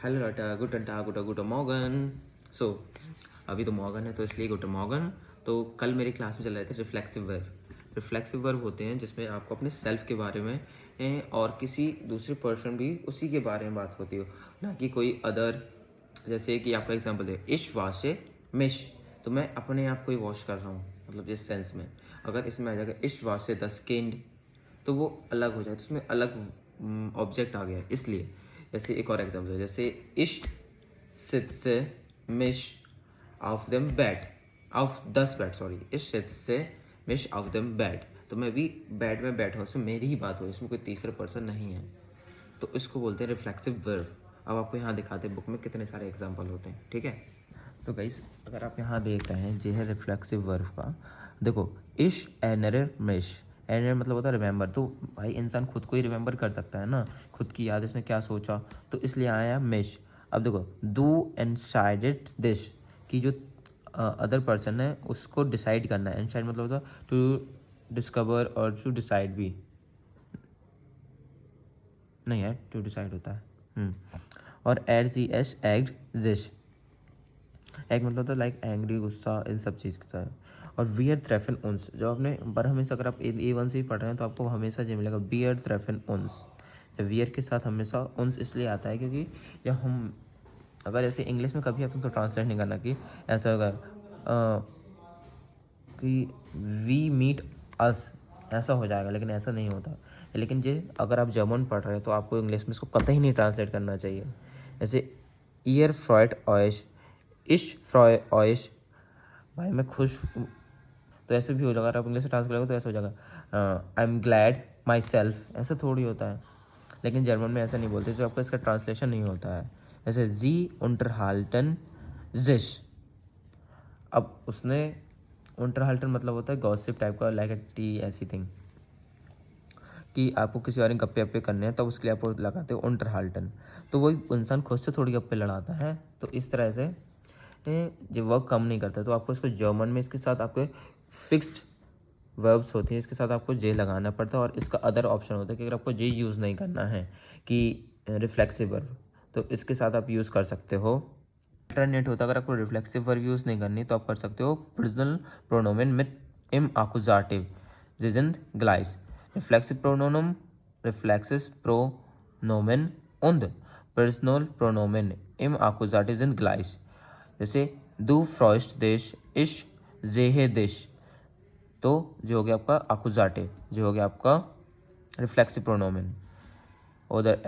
Hello Leute, guten Tag oder guten Morgen। सो अभी तो Morgan है तो इसलिए गुड मॉर्गन। तो कल मेरी क्लास में चल रहे थे रिफ्लेक्सिव वर्ब। रिफ्लेक्सिव वर्ब होते हैं जिसमें आपको अपने सेल्फ के बारे में और किसी दूसरे पर्सन भी उसी के बारे में बात होती हो, ना कि कोई अदर। जैसे कि आपका एग्जांपल है इश वाशे मिश, तो मैं अपने आप को ही वॉश कर रहा हूँ, मतलब जिस सेंस में। अगर इसमें आ जाएगा इश वाशे द स्किन्ड, तो वो अलग हो जाए, तो उसमें अलग ऑब्जेक्ट आ गया, इसलिए। जैसे एक और एग्जाम्पल है, जैसे इश sitze mich auf dem Bett, auf das Bett, sorry, इस sitze mich auf dem Bett, तो मैं भी बेड में बैठा हूँ, इसमें मेरी ही बात हो, इसमें कोई तीसरा पर्सन नहीं है, तो इसको बोलते हैं रिफ्लेक्सिव वर्ब। अब आपको यहाँ दिखाते हैं बुक में कितने सारे एग्जाम्पल होते हैं, ठीक है। तो गाइस अगर आप यहाँ देख रहे हैं ये है रिफ्लेक्सिव वर्ब का। देखो इश एनर मिश, एनर मतलब होता है रिमेंबर, तो भाई इंसान खुद को ही रिमेंबर कर सकता है ना, खुद की याद उसने क्या सोचा, तो इसलिए आया मिश। अब देखो डू एंसाइडेड दिश, कि जो अदर पर्सन है उसको डिसाइड करना है, एंसाइड मतलब होता है टू डिस्कवर और टू डिसाइड भी नहीं है, टू डिसाइड होता है। और एर जी एस एग्ड जिश, एग मतलब होता है लाइक एंग्री, गुस्सा, इन सब चीज़ का है। और वियर थ्रेफन उन्स, जो आपने पर हमेशा अगर आप A1 से ही पढ़ रहे हैं तो आपको हमेशा ये मिलेगा बियर थ्रेफन उन्स। वियर के साथ हमेशा उन्स इसलिए आता है क्योंकि जब हम अगर ऐसे इंग्लिश में कभी आप उसको ट्रांसलेट नहीं करना कि ऐसा होगा कि वी मीट अस, ऐसा हो जाएगा, लेकिन ऐसा नहीं होता। लेकिन जे अगर आप जर्मन पढ़ रहे हैं तो आपको इंग्लिश में इसको कतई नहीं ट्रांसलेट करना चाहिए। जैसे ईयर फ्रॉयड ऑयश, इश फ्रॉय ऑयश, भाई मैं खुश हूँ, तो ऐसे भी हो जाएगा। अगर आप इंग्लिश में ट्रांसलेट करोगे तो ऐसा हो जाएगा I am glad my self, ऐसा थोड़ी होता है। लेकिन जर्मन में ऐसा नहीं बोलते, जो आपका इसका ट्रांसलेशन नहीं होता है। जैसे जी उंटरहाल्टन जिश, अब उसने उंटरहाल्टन मतलब होता है गॉसिप टाइप का, लाइक अ टी ऐसी थिंग, कि आपको किसी और गप्पे वप्पे करने हैं, तब उसके लिए आप लगाते हो उंटरहाल्टन। तो वही इंसान खुद से थोड़ी गप्पे लड़ाता है, तो इस तरह से जब वर्ब कम नहीं करता तो आपको इसको जर्मन में इसके साथ आपके फिक्स्ड वर्ब्स होते हैं, इसके साथ आपको जे लगाना पड़ता है। और इसका अदर ऑप्शन होता है कि अगर आपको जे यूज़ नहीं करना है कि रिफ्लेक्सिव वर्ब, तो इसके साथ आप यूज़ कर सकते हो। अल्टरनेट होता है, अगर आपको रिफ्लेक्सिव वर्ब यूज़ नहीं करनी तो आप कर सकते हो पर्सनल प्रोनोमेन विद इम आकुजाटिव जिजिंद ग्लाइस। रिफ्लेक्सिव प्रोनोनम रिफ्लेक्सिस प्रोनोमेन उंद पर्सनल प्रोनोमेन इम आकुजाटिव जिंद ग्लाइस। जैसे दू फ्रॉस्ट देश इश जेहे देश, तो जो हो गया आपका आकुजाटिव, जो हो गया आपका रिफ्लेक्सिव प्रोनोमेन। उधर